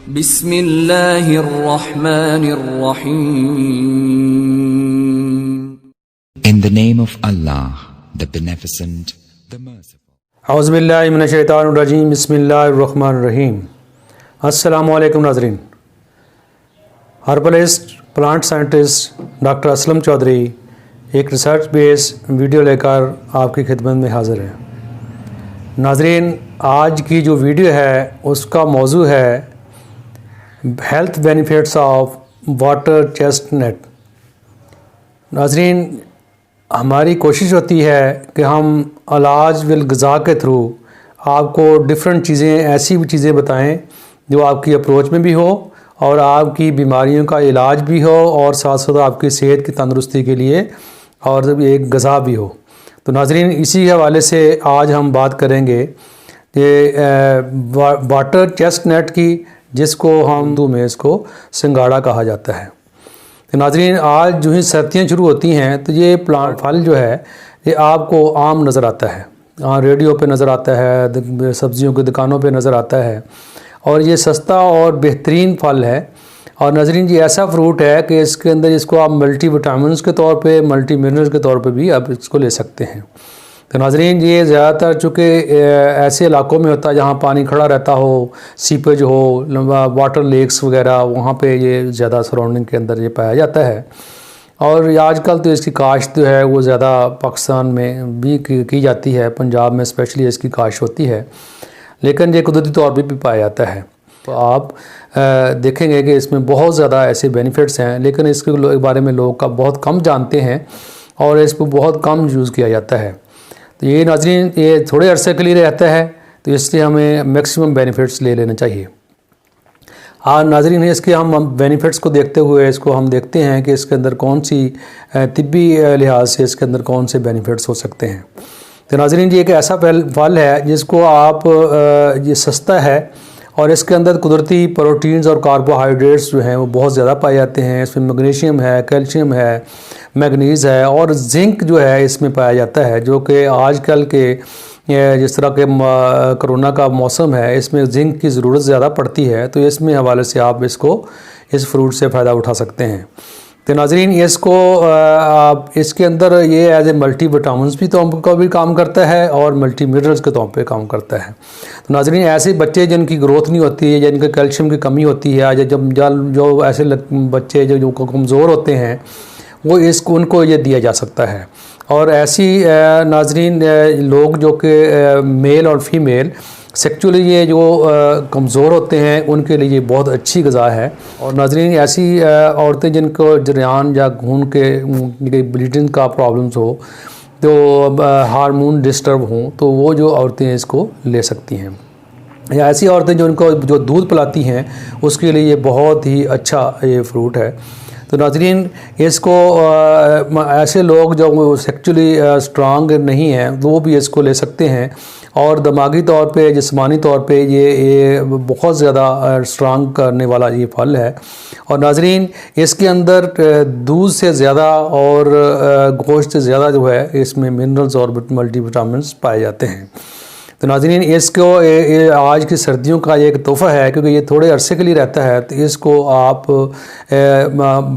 बिस्मिल्लाहिर्रहमानिर्रहीम। In the name of Allah, the Beneficent, the Merciful. औज़ुबिल्लाहि मिनश्शैतानिर्रजीम। बिस्मिल्लाहिर्रहमानिर्रहीम। अस्सलामु अलैकुम नाज़रीन। Herbalist plant scientist doctor Aslam Chaudhry एक रिसर्च बेस्ड वीडियो लेकर आपकी खिदमत में हाज़िर है। नाज़रीन, आज की जो वीडियो है उसका मौजू है health benefits of water chestnut. नाज़रीन, हमारी कोशिश होती है कि हम इलाज बिल ग़िज़ा के थ्रू आपको डिफरेंट चीज़ें, ऐसी भी चीज़ें बताएं जो आपकी अप्रोच में भी हो और आपकी बीमारियों का इलाज भी हो और साथ साथ आपकी सेहत की तंदुरुस्ती के लिए और एक ग़िज़ा भी हो। तो नाज़रीन, इसी हवाले से आज हम बात करेंगे कि वाटर चेस्टनट की, जिसको हम उर्दू में इसको सिंगाड़ा कहा जाता है। तो नाज़रीन, आज जो ही सर्दियाँ शुरू होती हैं तो ये प्लांट फल जो है ये आपको आम नज़र आता है, रेडियो पे नज़र आता है, सब्ज़ियों की दुकानों पे नज़र आता है और ये सस्ता और बेहतरीन फल है। और नाज़रीन, ये ऐसा फ्रूट है कि इसके अंदर इसको आप मल्टी विटामिन्स के तौर पे, मल्टी मिनरल्स के तौर पे भी आप इसको ले सकते हैं। तो नाज़रीन, ये ज़्यादातर चूँकि ऐसे इलाकों में होता है जहाँ पानी खड़ा रहता हो, सीपेज हो, वाटर लेक्स वगैरह, वहाँ पे ये ज़्यादा सराउंडिंग के अंदर ये पाया जाता है। और आजकल तो इसकी काश्त जो है वो ज़्यादा पाकिस्तान में भी की जाती है, पंजाब में स्पेशली इसकी काश्त होती है, लेकिन ये कुदरती तौर पर भी पाया जाता है। तो आप देखेंगे कि इसमें बहुत ज़्यादा ऐसे बेनिफिट्स हैं, लेकिन इसके बारे में लोग का बहुत कम जानते हैं और इस पर बहुत कम यूज़ किया जाता है। तो ये नाज़रीन, ये थोड़े अरसे के लिए रहता है, तो इसलिए हमें मैक्सिमम बेनिफिट्स ले लेने चाहिए। नाज़रीन, इसके हम बेनिफिट्स को देखते हुए इसको हम देखते हैं कि इसके अंदर कौन सी तिब्बी लिहाज से इसके अंदर कौन से बेनिफिट्स हो सकते हैं। तो नाज़रीन, ये एक ऐसा फल है जिसको आप ये सस्ता है और इसके अंदर कुदरती प्रोटीन्स और कार्बोहाइड्रेट्स जो हैं वो बहुत ज़्यादा पाए जाते हैं। इसमें मैग्नीशियम है, कैल्शियम है, मैग्नीज़ है और जिंक जो है इसमें पाया जाता है, जो कि आजकल के जिस तरह के कोरोना का मौसम है इसमें जिंक की ज़रूरत ज़्यादा पड़ती है। तो इसमें हवाले से आप इस फ्रूट से फ़ायदा उठा सकते हैं। तो नाज़रीन, इसको आप इसके अंदर ये एज ए मल्टी विटामिन्स भी तौर पर भी काम करता है और मल्टी मिनरल्स के तौर पे काम करता है। तो नाज़रीन, ऐसे बच्चे जिनकी ग्रोथ नहीं होती है, जिनके कैल्शियम की कमी होती है, या जो ऐसे बच्चे जो कमज़ोर होते हैं वो उनको ये दिया जा सकता है। और ऐसी नाज़रीन लोग जो कि मेल और फीमेल सेक्चुअली ये जो कमज़ोर होते हैं उनके लिए बहुत अच्छी ग़िज़ा है। और नाज़रीन, ऐसी औरतें जिनको जरियान या खून के ब्लीडिंग का प्रॉब्लम्स हो, तो हार्मोन डिस्टर्ब हों, तो वो जो औरतें इसको ले सकती हैं। या ऐसी औरतें जो दूध पिलाती हैं उसके लिए ये बहुत ही अच्छा ये फ्रूट है। तो नाज़रीन, इसको ऐसे लोग जो सेक्चुअली स्ट्रांग नहीं हैं वो भी इसको ले सकते हैं और दिमागी तौर पे, जिस्मानी तौर पे ये बहुत ज़्यादा स्ट्रांग करने वाला ये फल है। और नाज़रीन, इसके अंदर दूध से ज़्यादा और गोश्त से ज़्यादा जो है इसमें मिनरल्स और मल्टीविटामिन्स पाए जाते हैं। तो नाज़रीन, इसको आज की सर्दियों का एक तोहफ़ा है, क्योंकि ये थोड़े अरसे के लिए रहता है। तो इसको आप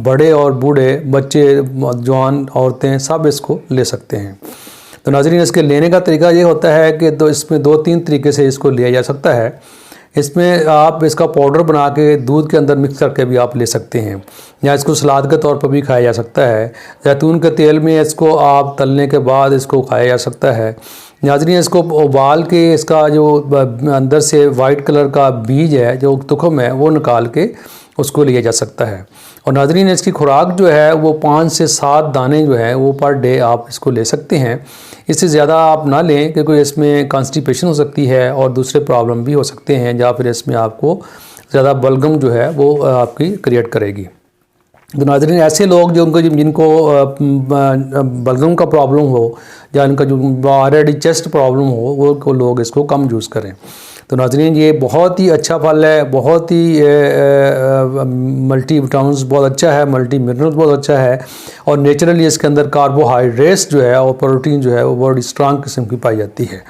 बड़े और बूढ़े, बच्चे, जवान, औरतें सब इसको ले सकते हैं। तो नाज़रीन, इसके लेने का तरीका ये होता है कि इसमें 2-3 तरीके से इसको लिया जा सकता है। इसमें आप इसका पाउडर बना के दूध के अंदर मिक्स करके भी आप ले सकते हैं, या इसको सलाद के तौर पर भी खाया जा सकता है। जैतून के तेल में इसको आप तलने के बाद इसको खाया जा सकता है। नाज़रीन, इसको उबाल के इसका जो अंदर से वाइट कलर का बीज है, जो तुखम है, वो निकाल के उसको लिया जा सकता है। और नाज़रीन, इसकी खुराक जो है वो 5 से 7 दाने जो है वो पर डे आप इसको ले सकते हैं। इससे ज़्यादा आप ना लें, क्योंकि इसमें कॉन्स्टिपेशन हो सकती है और दूसरे प्रॉब्लम भी हो सकते हैं, या फिर इसमें आपको ज़्यादा बलगम जो है वो आपकी क्रिएट करेगी। तो नाज़रीन, ऐसे लोग जिनको बलगम का प्रॉब्लम हो या इनका जो ऑलरेडी चेस्ट प्रॉब्लम हो, वो लोग इसको कम यूज़ करें। तो नाज़रीन, ये बहुत ही अच्छा फल है, बहुत ही मल्टी विटामिन्स बहुत अच्छा है, मल्टी मिनरल्स बहुत अच्छा है, और नेचुरली इसके अंदर कार्बोहाइड्रेट्स जो है और प्रोटीन जो है वो बड़ी स्ट्रांग किस्म की पाई जाती है।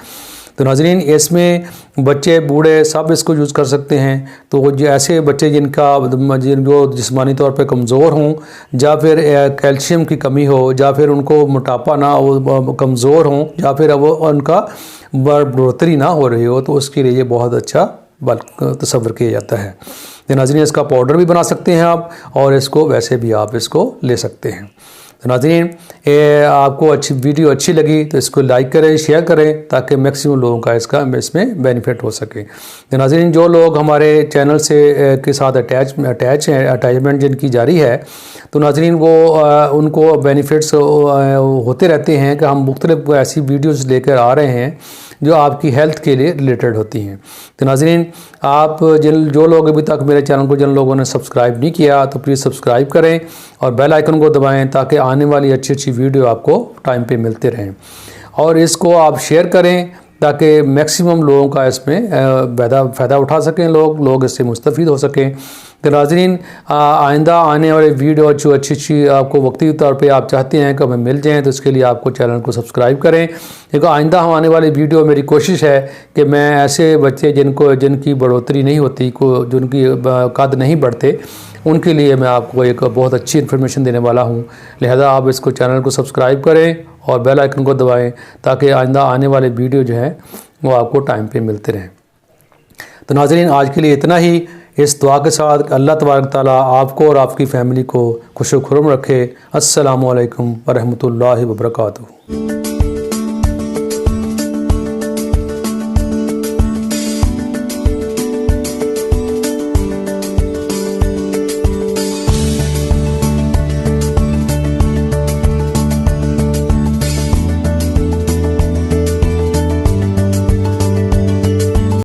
तो नाज़रीन इसमें बच्चे बूढ़े सब इसको यूज़ कर सकते हैं। तो जो ऐसे बच्चे जो जिस्मानी तौर पे कमज़ोर हों, या फिर कैल्शियम की कमी हो, या फिर उनको मोटापा ना हो, कमज़ोर हों, या फिर वो उनका बढ़ोतरी ना हो रही हो, तो उसके लिए ये बहुत अच्छा तस्वर किया जाता है। तो नाज़रीन इसका पाउडर भी बना सकते हैं आप, और इसको वैसे भी आप इसको ले सकते हैं। तो नाज़रीन आपको वीडियो अच्छी लगी तो इसको लाइक करें, शेयर करें, ताकि मैक्सिमम लोगों का इसमें बेनिफिट हो सके। तो नाज़रीन जो लोग हमारे चैनल से के साथ अटैचमेंट जिनकी जारी है, तो नाज़रीन वो उनको बेनिफिट्स होते रहते हैं कि हम मुख्तलिफ ऐसी वीडियोज़ लेकर आ रहे हैं जो आपकी हेल्थ के लिए रिलेटेड होती हैं। तो नाज़रीन आप जो लोग अभी तक मेरे चैनल को जिन लोगों ने सब्सक्राइब नहीं किया, तो प्लीज़ सब्सक्राइब करें और बेल आइकन को दबाएं, ताकि आने वाली अच्छी अच्छी वीडियो आपको टाइम पे मिलते रहें। और इसको आप शेयर करें ताकि मैक्सिमम लोगों का इसमें फ़ायदा उठा सकें, लोग इससे मुस्तफ़ीद हो सकें। तो नाज़रीन आइंदा आने वाले वीडियो जो अच्छी आपको वक्ती तौर पे आप चाहते हैं कि हमें मिल जाएँ, तो इसके लिए आपको चैनल को सब्सक्राइब करें। देखो आइंदा हम आने वाली वीडियो मेरी कोशिश है कि मैं ऐसे बच्चे जिनकी बढ़ोतरी नहीं होती, जिनकी कद नहीं बढ़ते, उनके लिए मैं आपको एक बहुत अच्छी इन्फॉर्मेशन देने वाला हूँ। लिहाजा आप इसको चैनल को सब्सक्राइब करें और बेल आइकन को दबाएं, ताकि आइंदा आने वाले वीडियो जो हैं वो आपको टाइम पे मिलते रहें। तो नाज़रीन आज के लिए इतना ही। इस दुआ के साथ अल्लाह तबारक ताला आपको और आपकी फ़ैमिली को खुश खुर्म रखे। अस्सलामु अलैकुम व रहमतुल्लाहि व बरकातुहू।